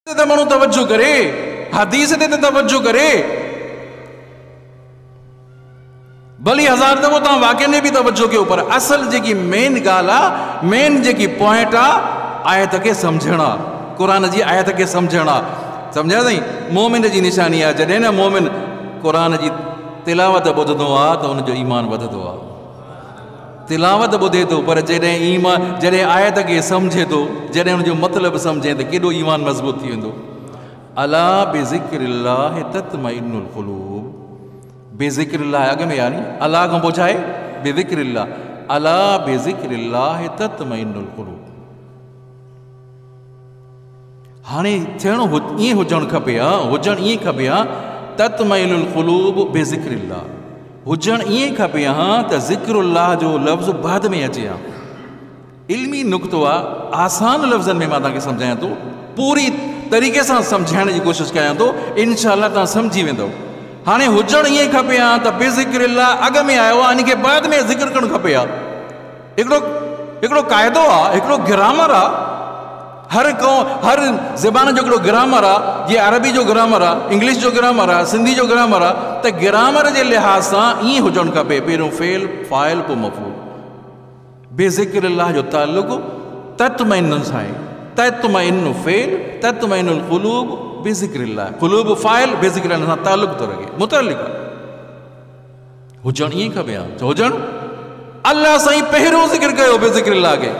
ते माण्हू तवज्जो करे, हदीस ते तवज्जो करे, भली 1000 दफ़ो तव्हां वाक़े ने बि तवज्जो कयो, पर असल जेकी मेन ॻाल्हि आहे, मेन जेकी पॉइंट आहे, आयत खे सम्झण आहे, क़ुरान जी आयत खे सम्झण आहे। सम्झा साईं, मोमिन जी निशानी आहे, जॾहिं न मोमिन क़ुरान जी तिलावत ॿुधंदो आहे त हुनजो ईमान वधंदो आहे। तिलावत ॿुधे थो, पर जॾहिं आयत खे सम्झे थो, जॾहिं हुनजो मतिलबु सम्झे त केॾो ईमान मज़बूत थी वेंदो। अला बिज़िक्रिल्लाह तत्मइन्नुल क़ुलूब, बेज़िक्रिल्लाह अॻ में यानी अला खां पोइ छा आहे? बेज़िक्रिल्लाह। अला बेज़िक्रिल्लाह तत्मइन्नुल क़ुलूब। हाणे थियणो ईअं हुजणु खपे हा, हुजणु ईअं खपे हा, तत्मइन्नुल क़ुलूब बेज़िक्रिल्लाह हुजणु ईअं खपे हा त ज़िक्रुल्लाह जो लफ़्ज़ बाद में अचे हा। इल्मी नुक़्तो आहे, आसान लफ़्ज़नि में मां तव्हांखे सम्झायां थो, पूरी तरीक़े सां सम्झाइण जी कोशिशि कयां थो, इंशाअल्लाह तव्हां सम्झी वेंदव। हाणे हुजणु ईअं खपे हा त बेज़िक्रिल्लाह अॻ में आयो आहे, इन खे बाद में ज़िक्र करणु खपे हा। हिकिड़ो क़ाइदो आहे, हिकिड़ो ग्रामर आहे, हर ज़बान जो हिकिड़ो ग्रामर आहे। जीअं अरबी जो ग्रामर आहे, इंग्लिश जो ग्रामर आहे, सिंधी जो ग्रामर आहे, त ग्रामर जे लिहाज़ सां ईअं हुजणु खपे, पहिरियों फ़ेल, फ़ाइल, पोइ मफ़ूल। बेज़िक्रिल्लाह जो ताल्लुक़ तत्मइन्न सां आहे, तत्मइन्न फ़ेल, तत्मइन्नुल क़ुलूब बेज़िक्रिल्लाह, क़ुलूब फ़ाइल, बेज़िक्रिल्लाह सां ताल्लुक़ थो रखे, मुतअल्लिक़ आहे। हुजणु ईअं खपे हा, हुजणु अल्लाह साईं पहिरियों ज़िक्र कयो बेज़िक्रिल्लाह खे।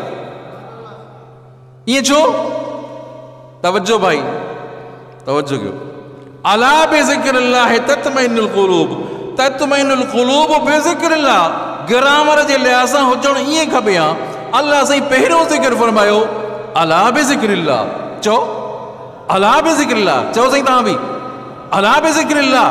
ईअं छो? तवज्जो भाई, तवज्जो कयो। अला बेज़िक्रिल्लाह तत्मइन्नुल क़ुलूब, तत्मइन्नुल क़ुलूब बेज़िक्रिल्लाह ग्रामर जे लिहाज़ सां हुजणु ईअं खपे हा। अल्लाह साईं पहिरियों ज़िक्र फरमायो अला बेज़िक्रिल्लाह, चओ अला बेज़िक्रिल्लाह, चओ साईं तव्हां बि अला बेज़िक्रिल्लाह।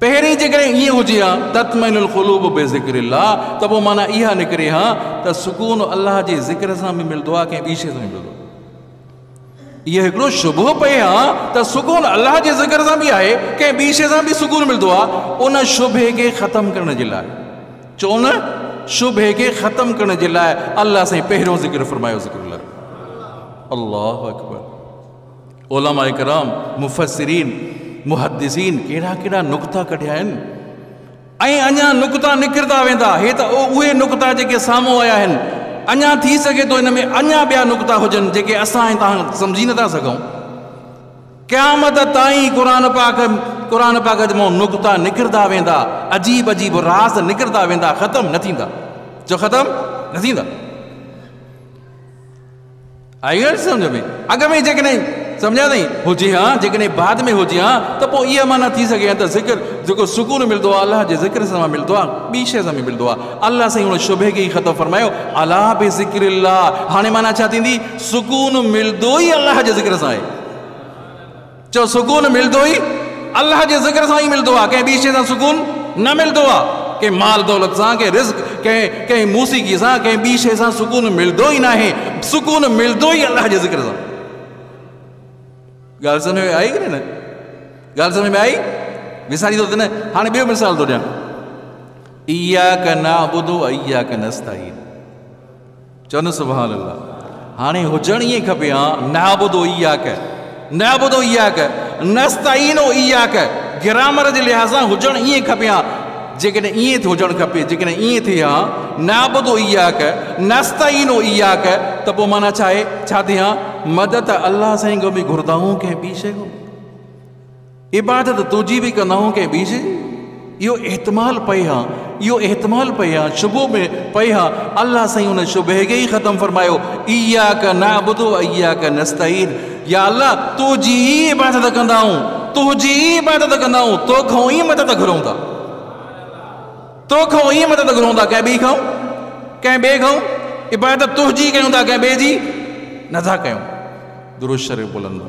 पहिरीं जेकॾहिं ईअं हुजे हा तत्मइन्नुल क़ुलूब बेज़िक्रिल्लाह, त पोइ माना इहा निकिरे हा त सुकून अल्लाह जे ज़िक्र सां बि मिलंदो आहे, कंहिं ॿी शइ सां बि मिलंदो आहे। इहो हिकिड़ो शुबहो पए हा त सुकून अल्लाह जे ज़िक्र सां बि आहे, कंहिं ॿी शइ सां बि सुकून मिलंदो आहे। उन शुबहे खे ख़तमु करण जे लाइ, चओ न, शुबहे खे ख़तमु करण जे लाइ अल्लाह साईं पहिरियों ज़िक्र फरमायो, ज़िक्रुल्लाह। अल्लाहु अकबर। उलमा इकराम, मुफ़स्सिरीन, मुहद्दिसीन कहिड़ा कहिड़ा नुक़्ता कढिया आहिनि, ऐं अञा नुक़्ता निकिरंदा वेंदा। हे त उहे नुक़्ता जेके साम्हूं आया आहिनि, अञा थी सघे थो इन में अञा ॿिया नुक़्ता हुजनि जेके असां ऐं तव्हां सम्झी नथा सघूं। क़यामत ताईं क़ुरान पाक मां नुक़्ता निकिरंदा वेंदा, अजीब अजीब राज़ निकिरंदा वेंदा, ख़तमु न थींदा। जो ख़तमु न थींदा। आई ॻाल्हि सम्झ में? अॻ में जेकॾहिं सम्झा अथई हुजे हा, जेकॾहिं बाद में हुजे हा, त पोइ इहा माना थी सघे त ज़िक्र जेको सुकून मिलंदो आहे अल्लाह जे ज़िक्र सां मिलंदो आहे, ॿी शइ सां बि मिलंदो आहे। अल्लाह साईं हुन शुबे खे ई ख़तमु फरमायो, अला बेज़िक्रिल्लाह। हाणे माना छा थींदी? सुकून मिलंदो ई अल्लाह जे ज़िक्र सां आहे। चओ सुकून मिलंदो ई अल्लाह जे ज़िक्र सां ई मिलंदो आहे, कंहिं ॿी शइ सां सुकून न मिलंदो आहे। कंहिं माल दौलत सां, कंहिं रिज़्क़, कंहिं मूसीक़ी सां, कंहिं ॿी शइ सां सुकून मिलंदो ई न आहे। सुकून मिलंदो ई अल्लाह जे ज़िक्र सां। ॻाल्हि सम्झ में आई की न? ॻाल्हि समझ में आई? विसारी थो न। हाणे ॿियो मिसाल थो ॾियां, इय्याक नअबुदु व इय्याक नस्तईन। चओ न सुभान अल्लाह। हाणे हुजणु ईअं खपे हा, नअबुदु इय्याक, नअबुदु इय्याक, नस्तईन इय्याक। ग्रामर जे लिहाज़ सां हुजणु ईअं खपे हा। जेकॾहिं ईअं हुजणु खपे, जेकॾहिं ईअं थिए हा नअबुदु इय्याक नस्तईन इय्याक, त पोइ माना छा आहे? छा थिए हा? मदद अल्लाह साईं खां बि घुरंदाऊं, कंहिं ॿी शइ खां। इबादत तुंहिंजी बि कंदाऊं, कंहिं ॿी शइ। इहो एहतमाल पए हा, इहो एहतमाल पए हा, शुबो में पए हा। अल्लाह साईं हुन शुबे खे ई ख़तमु फरमायो, इय्याक नअबुदु व इय्याक नस्तईन। या अल्लाह तुंहिंजी ई इबादत कंदाऊं, तुंहिंजी ई इबादत कंदाऊं, तोखां ई मदद घुरूं था, तोखां ई मदद घुरूं था, कंहिं ॿी खां, कंहिं ॿिए खां। इबादत तुंहिंजी कयूं था, कंहिं ॿिए जी नथा कयूं। दुरूद शरीफ़ बुलंद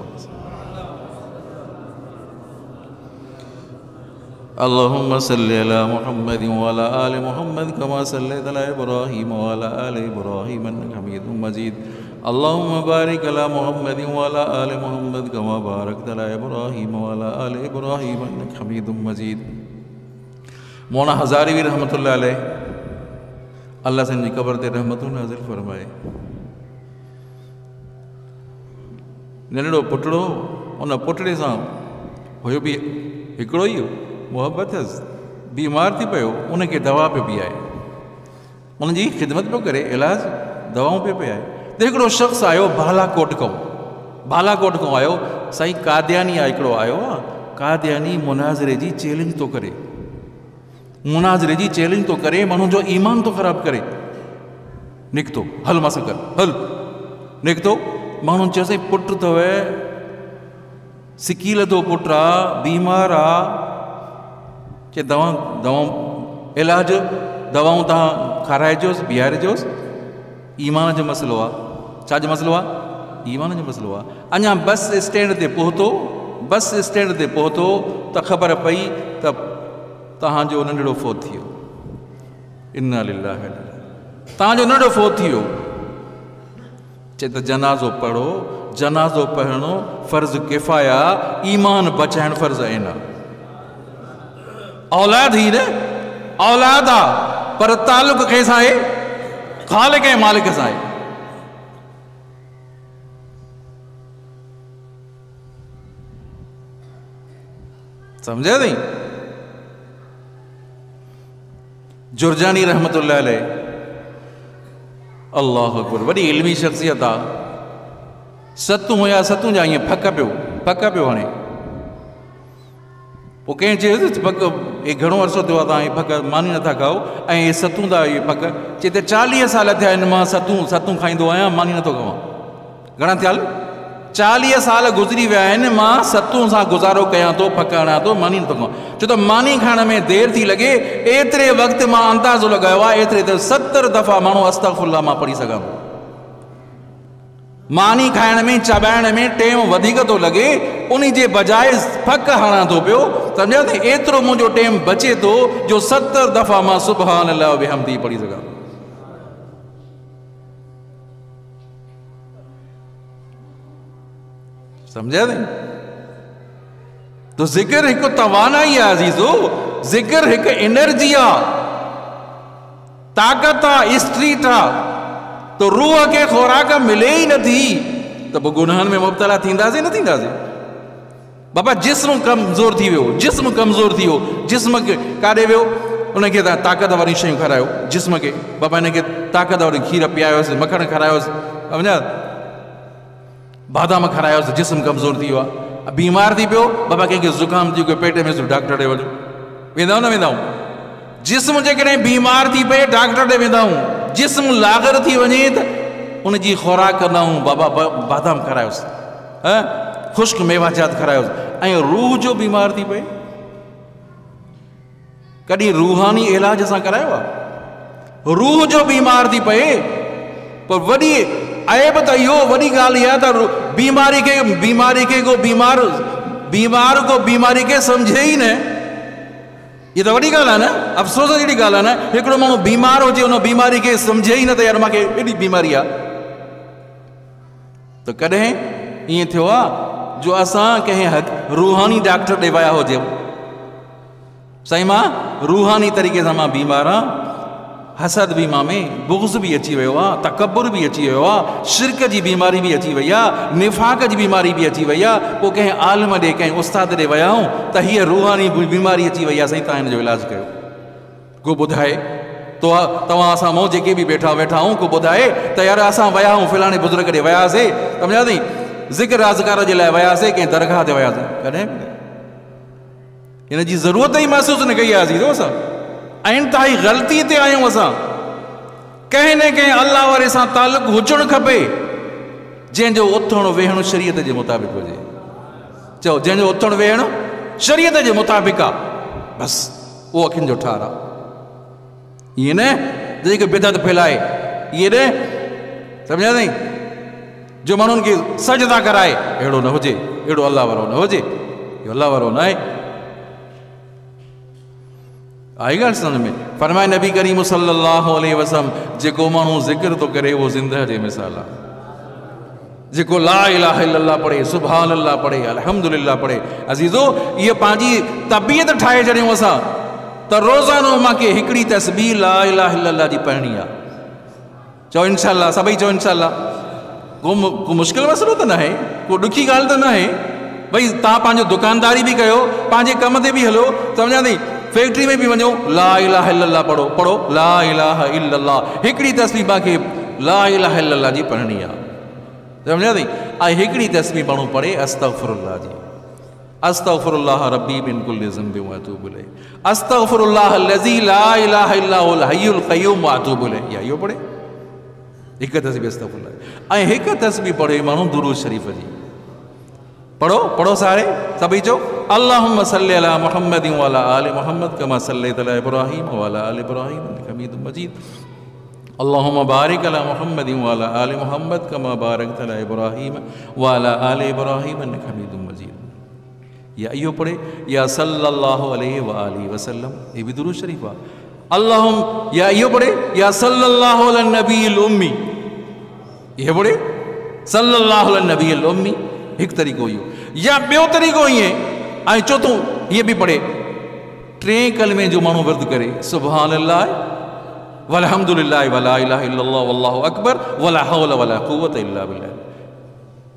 अल्लाहुम्मा सल्लि अला मुहम्मद व अला आलि मुहम्मद कमा सल्लैता अला इब्राहीम व अला आलि इब्राहीम इन्नका हमीदुम मजीद। अल्लाहुम्मा बारिक अला मुहम्मद व अला आलि मुहम्मद कमा बारकता अला इब्राहीम व अला आलि इब्राहीम इन्नका हमीदुम मजीद। मौलाना हज़ारवी रहमतुल्लाह अलैह, अल्लाह से इनकी कब्र ते रहमतुन नाज़िल फरमाए। नंढड़ो पुटड़ो उन पुटड़े सां हुयो बि हिकिड़ो ई मुहबत बीमार थी पियो, उनखे दवा पियो पीआरे, उनजी ख़िदमत पियो करे, इलाज दवाऊं पियो पीआरे। त हिकिड़ो शख़्स आयो बालाकोट खां आयो, साईं कादियानी आहे हिकिड़ो आयो आहे, कादियानी मुनाज़रे जी चैलेंज थो करे, मुनाज़रे जी चैलेंज थो करे, माण्हू जो ईमान थो ख़राब करे। निकितो, हल मां कर, हल निकितो। माण्हू चयोसि पुटु अथव, सिकील थो पुटु आहे, बीमार आहे, के दवाऊं इलाज दवाऊं तव्हां खाराइजोसि, बीहारिजोसि। ईमान जो मसइलो आहे। छाजो मसइलो आहे? ईमान जो मसइलो आहे। अञा बस स्टैंड ते पहुतो त ख़बर पई त तव्हांजो नंढड़ो फोत थी वियो। इन्ना लिल्लाहि व इन्ना इलैहि, तव्हांजो नंढड़ो फोत थी वियो। चए त जनाज़ो पढ़ो, जनाज़ो पढ़णो फ़र्ज़ किफ़ाया, ईमान बचाइण फ़र्ज़ आहिन। औलाद ही न औलाद आहे, पर तालुक़ कंहिंसां आहे? ख़ालिक़ ऐं मालिक सां आहे। समझे अथई? जुरजानी रहमतुल्लाह अलैह, अल्लाह अकबर, वॾी इल्मी शख़्सियत आहे। सतूं हुया, सतूं जा ईअं फक पियो हाणे। पोइ कंहिं चयोसि फक हे घणो अरसो थियो आहे तव्हां हे फक मानी नथा खाओ ऐं हे सतूं था इहे फक। चए त 40 साल थिया आहिनि मां सतूं खाईंदो आहियां, मानी नथो खावां। घणा थिया? 40 साल गुज़री विया आहिनि, मां सतूं सां गुज़ारो कयां थो, फक हणां थो, मानी नथो खावां। छो त मानी खाइण में देरि थी लॻे, एतिरे वक़्तु मां अंदाज़ो लॻायो आहे एतिरे त 70 दफ़ा माण्हू अस्तग़फिरुल्लाह मां पढ़ी सघां थो। मानी खाइण में, चॿाइण में टाइम वधीक थो लॻे, उन जे बजाए फक हणां थो पियो। सम्झा थी? एतिरो मुंहिंजो टाइम बचे थो जो 70 दफ़ा मां सुभान अल्लाह व बिहम्दी पढ़ी सघां। समझा थी? तो ज़िक्र हिकु तवानाई आहे अज़ीज़ो, ज़िक्र हिकु एनर्जी आहे, ताक़त आहे, स्ट्रीट आहे। तो रूह खे खुराक मिले ई नथी त पोइ गुनाहनि में मुब्तला थींदासीं न थींदासीं? बाबा जिस्म कमज़ोर थी वियो, जिस्म काॾे वियो? उनखे तव्हां ताक़त वारी शयूं खारायो जिस्म खे। बाबा हिनखे ताक़त वारी खीर पीआरियोसि, मखण खारायोसि, सम्झा, बादाम खारायोसि, जिस्म कमज़ोर थी वियो आहे। बीमार थी पियो, बाबा कंहिंखे ज़ुकाम थी वियो, पेट में डॉक्टर ॾे वञो। वेंदा न वेंदा? जिस्म जेकॾहिं बीमार थी पए डॉक्टर ॾे वेंदा आहियूं, जिस्म लागर थी वञे त उनजी खुराक कंदा आहियूं, बाबा बादाम खारायोसि, ख़ुश्क मेवाजात खारायोसि। ऐं रूह जो बीमार थी पए, कॾहिं रूहानी इलाज असां करायो आहे? रूह जो बीमार थी पए, पर वॾी ऐब त इहो वॾी ॻाल्हि इहा त बीमारी खे को बीमारी खे सम्झे ई न। ये तो वही गाल है ना, अफसोस जी गाल है ना। हिकिड़ो माण्हू बीमार हुजे, उन बीमारी के समझे ही न त यार मूंखे एॾी बीमारी आहे। तो कॾहिं ईअं थियो आहे जो असां कंहिं रूहानी डॉक्टर ॾे विया हुजूं, साईं मां रूहानी तरीक़े सां मां बीमार आहियां, हसद बि मां में, बुग़्ज़ बि अची वियो आहे, तकब्बुर बि अची वियो आहे, शिरक जी बीमारी बि अची वई आहे, निफ़ाक़ जी बीमारी बि अची वई आहे। पोइ कंहिं आलिम ॾे, कंहिं उस्ताद ॾे विया आहियूं त हीअ रूहानी बीमारी अची वई आहे, साईं तव्हां हिन जो इलाजु कयो। को ॿुधाए तो तव्हां असां मूं जेके बि वेठा आहियूं, को ॿुधाए त यार असां विया आहियूं फलाणे बुज़ुर्ग ॾे वियासीं, सम्झा थी, ज़िक्र अज़कार जे लाइ वियासीं, कंहिं दरगाह ते वियासीं, कॾहिं हिन जी ज़रूरत ई महसूसु न कई आहे अज़ीज़ो। असां इंतिहाई ग़लती ते आहियूं। असां कंहिं न कंहिं अल्लाह वारे सां तालुक़ हुजणु खपे, जंहिंजो उथणु वेहणु शरीयत जे मुताबिक़ हुजे। चओ, जंहिंजो उथणु वेहणु शरीयत जे मुताबिक़ आहे, बसि उहो अखियुनि जो ठार आहे। ईअं न जेके बिदअत फैलाए, इहे न सम्झा अथई, जो माण्हुनि खे सजदा कराए, अहिड़ो न हुजे, अहिड़ो अल्लाह वारो न हुजे, इहो अल्लाह वारो न आहे। आई ॻाल्हि सम्झ में? फरमाए नबी करीम सल्लल्लाहु अलैहि वसल्लम, जेको माण्हू ज़िक्र थो करे उहो ज़िंदह जे मिसाल आहे। जेको ला इलाहा इल्लल्लाह पढ़े, सुभान अल्लाह पढ़े, अल्हम्दुलिल्लाह पढ़े, अज़ीज़ो इहा पंहिंजी तबियत ठाहे छॾियूं असां त रोज़ानो मूंखे हिकिड़ी तस्बीह ला इलाहा इल्लल्लाह जी पढ़णी आहे। चओ इंशाअल्लाह, सभई चओ इंशाअल्लाह। को मुश्किल मसइलो त न आहे, को ॾुखी ॻाल्हि त न आहे। भई तव्हां पंहिंजो दुकानदारी बि कयो, पंहिंजे कम ते बि हलो, सम्झां थी, फैक्ट्री में बि वञो, ला इलाहा इल्लल्लाह पढ़ो, पढ़ो ला इलाहा इल्लल्लाह, हिकिड़ी तस्बीह तव्हांखे ला इलाहा इल्लल्लाह जी पढ़णी आहे, सम्झां थी। ऐं हिकिड़ी तस्बीह माण्हू पढ़े अस्तगफिरुल्लाह जी, अस्तगफिरुल्लाह रब्बी मिन कुल्लि ज़ंबिन व अतूबु इलैह, अस्तगफिरुल्लाह अल्लज़ी ला इलाहा इल्ला हुवल हय्युल क़य्यूम व अतूबु इलैह, इहो पढ़े हिकु तस्बीह अस्तगफिरुल्लाह। ऐं हिकु तस्बीह पढ़े माण्हू दुरूद शरीफ़ जी, पढ़ो पढ़ो सारे सभी चो, अल्लाहुम्मा सल्लि अला मुहम्मदिन व अला आलि मुहम्मद कमा सल्लैता अला इब्राहीम व अला आलि इब्राहीम इन्नका हमीदुम मजीद, अल्लाहुम्मा बारिक अला मुहम्मदिन व अला आलि मुहम्मद कमा बारकता अला इब्राहीम व अला आलि इब्राहीम इन्नका हमीदुम मजीद। या इहो पढ़े, या सल्लल्लाहु अलैहि व आलिहि वसल्लम, ये भी दुरूद शरीफ आहे। अल्लाहुम्मा, या इहो पढ़े, या सल्लल्लाहु अला नबील उम्मी, ये पढ़े सल्लल्लाहु अला नबील उम्मी, एक तरीक़ो इहो। या ॿियो तरीक़ो ईअं, ऐं चोथों ईअं बि पढ़े, टे कलमे जो माण्हू विर्द करे, सुभानअल्लाह वल्हम्दुलिल्लाह वला इलाहा इल्लल्लाह वल्लाहु अकबर वला हौला वला कुव्वत इल्ला बिल्लाह।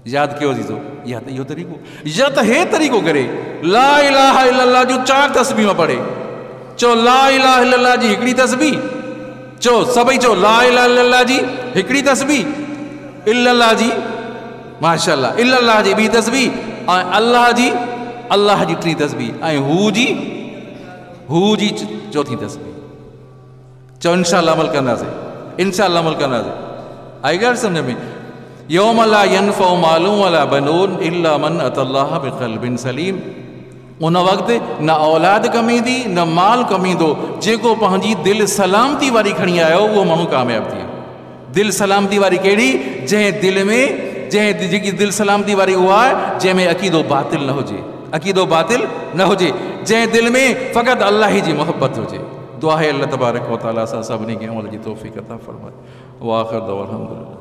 यादि कयो थी, या त इहो तरीक़ो, या त हे तरीक़ो करे, ला इलाहा इल्लल्लाह जो 4 तस्बीह पढ़े, चो ला इलाहा इल्लल्लाह जी हिकिड़ी तस्बीह, चो सभई चो ला इलाहा इल्लल्लाह जी हिकिड़ी तस्बीह, इल्लल्लाह जी माशाअल्लाह, इल्लल्लाह जी ॿी तस्बीह, ऐं अल्लाह जी 3 तस्बीह, ऐं हू जी चौथी तस्बीह। चो इंशाअल्लाह अमल कंदासीं, इंशाअल्लाह अमल कंदासीं। आई ॻाल्हि सम्झ में? यौम ला यनफ़उ मालून वला बनून इल्ला मन अतल्लाह बिक़ल्बिन सलीम, उन वक़्तु न औलाद कमी ईंदी न माल कमी ईंदो, जेको पंहिंजी दिलि सलामती वारी खणी आयो उहो माण्हू कामयाबु थी वियो। दिलि सलामती वारी कहिड़ी? जेकी दिलि सलामती वारी उहा आहे जंहिंमें अक़ीदो बातिल न हुजे, अक़ीदो बातिल न हुजे, जंहिं दिलि में फ़क़ति अल्लाह जी मोहब्बत हुजे। दुआ है अल्लाह तबारक व तआला सां सभिनी खे अमल जी तौफ़ीक़ अता फ़रमाए। व आख़िर दअवाना अल्हम्दुलिल्लाह।